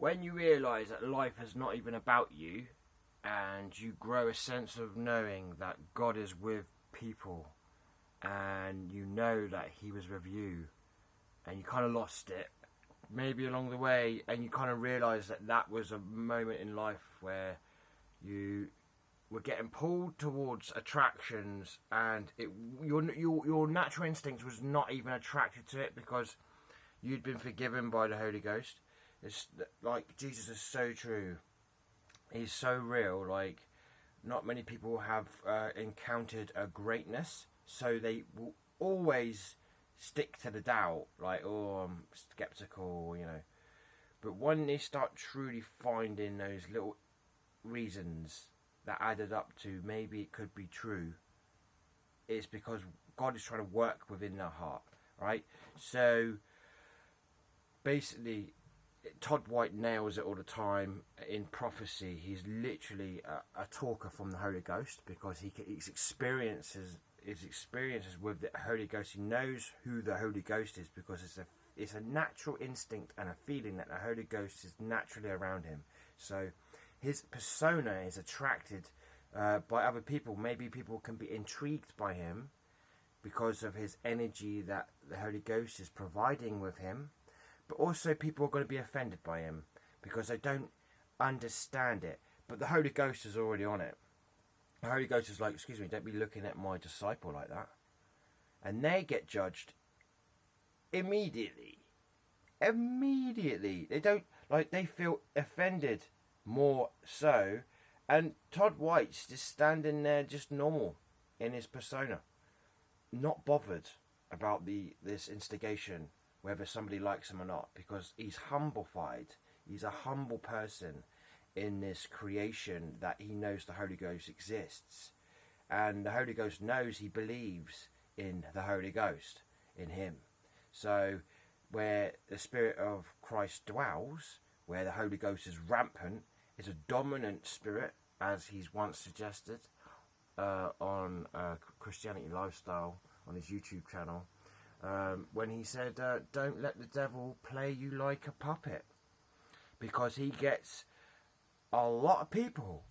when you realise that life is not even about you, and you grow a sense of knowing that God is with people, and you know that He was with you, and you kind of lost it, maybe along the way, and you kind of realise that that was a moment in life where you were getting pulled towards attractions, and your natural instinct was not even attracted to it because you'd been forgiven by the Holy Ghost. It's like Jesus is so true. He's so real. Like, not many people have encountered a greatness, so they will always stick to the doubt. Like, oh, I'm skeptical, you know. But when they start truly finding those little reasons that added up to maybe it could be true, it's because God is trying to work within their heart, right? So basically, Todd White nails it all the time in prophecy. He's literally a talker from the Holy Ghost, because his experiences with the Holy Ghost. He knows who the Holy Ghost is, because it's a natural instinct and a feeling that the Holy Ghost is naturally around him. So his persona is attracted by other people. Maybe people can be intrigued by him because of his energy that the Holy Ghost is providing with him. But also people are going to be offended by him because they don't understand it. But the Holy Ghost is already on it. The Holy Ghost is like, excuse me, don't be looking at my disciple like that. And they get judged immediately. Immediately. They don't, like, they feel offended more so. And Todd White's just standing there just normal in his persona. Not bothered about this instigation, whether somebody likes him or not, because he's humblified. He's a humble person in this creation that he knows the Holy Ghost exists. And the Holy Ghost knows he believes in the Holy Ghost, in him. So where the Spirit of Christ dwells, where the Holy Ghost is rampant, is a dominant spirit, as he's once suggested on Christianity Lifestyle on his YouTube channel. When he said, don't let the devil play you like a puppet, because he gets a lot of people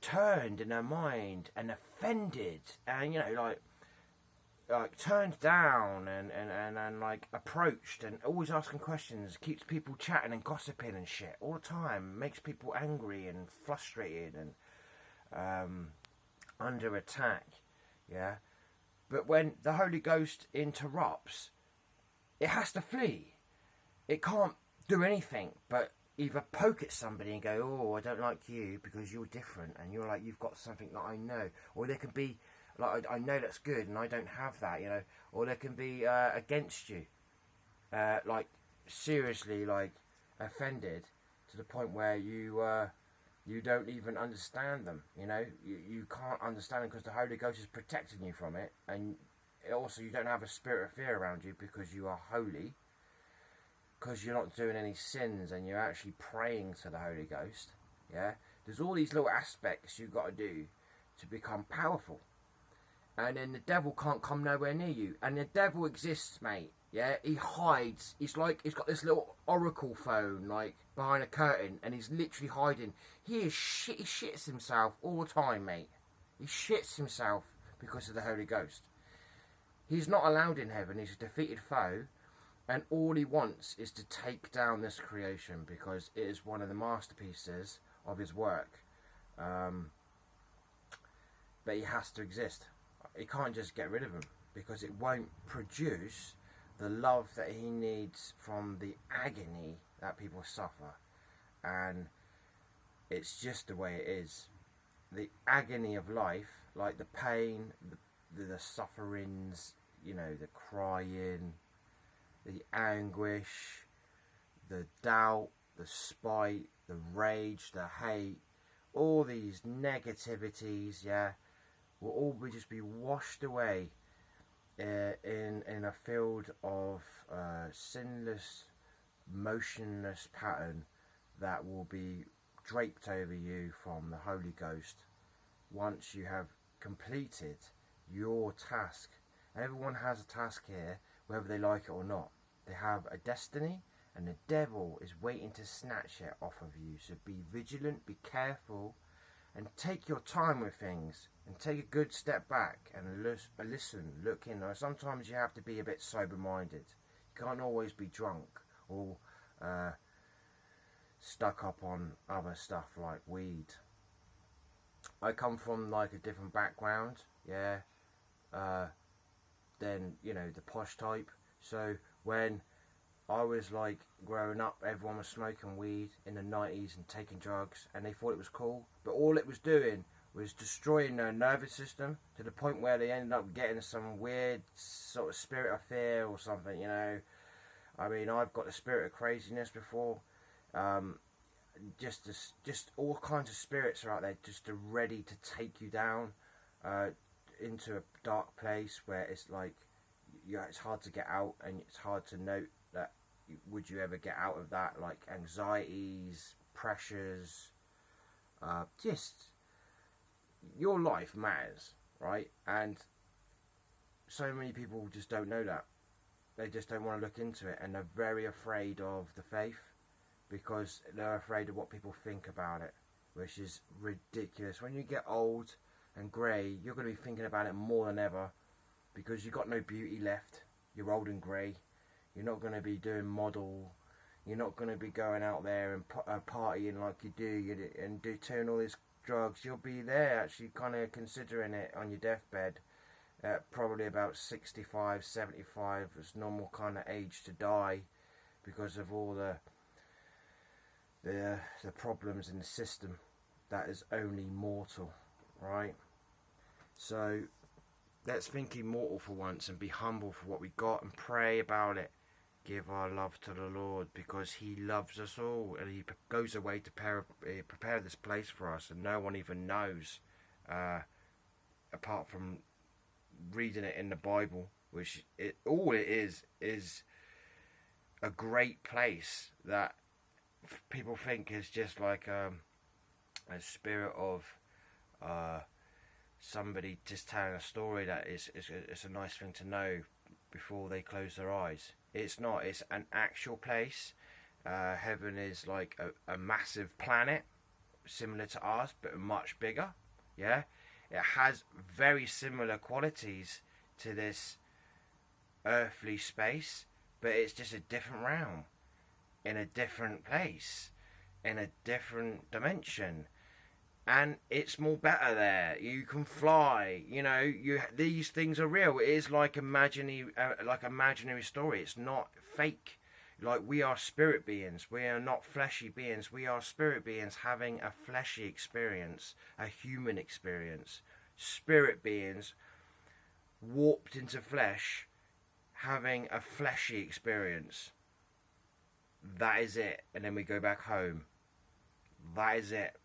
turned in their mind and offended, and, you know, like turned down and like approached, and always asking questions, keeps people chatting and gossiping and shit all the time, makes people angry and frustrated and under attack, yeah. But when the Holy Ghost interrupts, it has to flee. It can't do anything but either poke at somebody and go, oh, I don't like you because you're different and you're like, you've got something that I know. Or there can be, like, I know that's good and I don't have that, you know. Or there can be against you. Like, seriously, like, offended to the point where you don't even understand them, you know. You can't understand them because the Holy Ghost is protecting you from it. And also you don't have a spirit of fear around you because you are holy, because you're not doing any sins and you're actually praying to the Holy Ghost, yeah. There's all these little aspects you've got to do to become powerful. And then the devil can't come nowhere near you. And the devil exists, mate, yeah. He hides. He's like, he's got this little oracle phone, like, behind a curtain, and he's literally hiding. He shits himself all the time, mate. He shits himself because of the Holy Ghost. He's not allowed in heaven. He's a defeated foe, and all he wants is to take down this creation because it is one of the masterpieces of his work. But he has to exist. He can't just get rid of him because it won't produce the love that he needs from the agony that people suffer. And it's just the way it is. The agony of life, like the pain, the sufferings, you know, the crying, the anguish, the doubt, the spite, the rage, the hate, all these negativities, yeah, will all just be washed away in a field of sinless, motionless pattern that will be draped over you from the Holy Ghost once you have completed your task. Everyone has a task here, whether they like it or not. They have a destiny and the devil is waiting to snatch it off of you. So be vigilant, be careful, and take your time with things, and take a good step back and listen, look in. Sometimes you have to be a bit sober-minded. You can't always be drunk or stuck up on other stuff like weed. I come from like a different background, yeah, than, you know, the posh type. So when I was like growing up, everyone was smoking weed in the 90s and taking drugs, and they thought it was cool, but all it was doing was destroying their nervous system to the point where they ended up getting some weird sort of spirit of fear or something, you know. I mean, I've got the spirit of craziness before. Just all kinds of spirits are out there, just ready to take you down into a dark place where it's like, yeah, it's hard to get out, and it's hard to note that would you ever get out of that, like anxieties, pressures, just your life matters, right? And so many people just don't know that. They just don't want to look into it, and they're very afraid of the faith because they're afraid of what people think about it, which is ridiculous. When you get old and grey, you're going to be thinking about it more than ever because you've got no beauty left. You're old and grey. You're not going to be doing model. You're not going to be going out there and partying like you do and doing all these drugs. You'll be there actually kind of considering it on your deathbed at probably about 65, 75 is normal kind of age to die because of all the problems in the system that is only mortal, right? So let's think immortal for once and be humble for what we got and pray about it. Give our love to the Lord because he loves us all, and he goes away to prepare this place for us, and no one even knows apart from reading it in the Bible, which all it is a great place that people think is just like a spirit of somebody just telling a story that it's a nice thing to know before they close their eyes. It's not. It's an actual place. Heaven is like a massive planet similar to ours but much bigger. Yeah, it has very similar qualities to this earthly space, but it's just a different realm in a different place in a different dimension, and it's more better there. You can fly, you know, these things are real. It is like imaginary story. It's not fake. Like, we are spirit beings. We are not fleshy beings. We are spirit beings having a fleshy experience, a human experience. Spirit beings warped into flesh having a fleshy experience. That is it. And then we go back home. That is it.